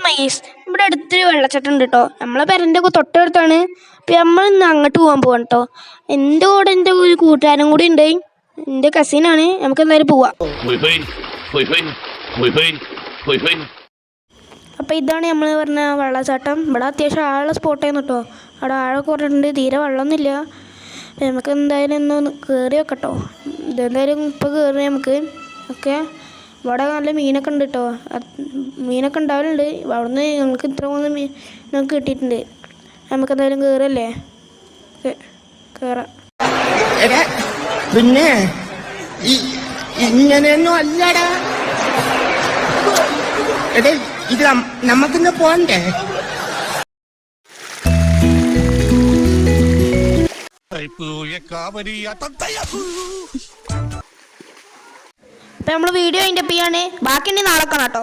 Mice ഇവിടെ അടുത്തൊരു വെള്ളച്ചാട്ടം ഉണ്ട് കേട്ടോ. നമ്മളെ പെരൻ്റെ ഒക്കെ തൊട്ടടുത്താണ്. അപ്പം നമ്മൾ ഇന്ന് അങ്ങോട്ട് പോകാൻ പോവാണ് കേട്ടോ. എൻ്റെ കൂടെ എൻ്റെ ഒരു കൂട്ടുകാരൻ കൂടി ഉണ്ട്, എൻ്റെ കസിനാണ്. നമുക്ക് എന്തായാലും പോവാം. അപ്പം ഇതാണ് നമ്മൾ പറഞ്ഞ വെള്ളച്ചാട്ടം. ഇവിടെ അത്യാവശ്യം ആളുള്ള സ്പോട്ടായിരുന്നു കേട്ടോ. അവിടെ ആഴൊക്കെ കുറഞ്ഞിട്ടുണ്ട്, തീരെ വെള്ളമൊന്നുമില്ല. നമുക്ക് എന്തായാലും ഒന്ന് കയറി വെക്കട്ടോ. ഇതെന്തായാലും ഇപ്പോൾ കയറി നമുക്ക്. ഓക്കെ, ഇവിടെ നല്ല മീനൊക്കെ ഉണ്ട് കേട്ടോ. മീനൊക്കെ ഉണ്ടാവലുണ്ട്. അവിടുന്ന് ഞങ്ങൾക്ക് ഇത്ര മൂന്ന് മീൻ ഞങ്ങൾക്ക് കിട്ടിയിട്ടുണ്ട്. നമുക്ക് എന്തായാലും കയറല്ലേ, കയറാം. പിന്നെ ഇങ്ങനെയൊന്നും അല്ലടാ. എടേ ഇത് നമുക്കിന്ന് പോണ്ടേ? അപ്പം നമ്മൾ വീഡിയോ അതിൻ്റെ ചെയ്യാണ്. ബാക്കി നാളെ കാണാം കേട്ടോ.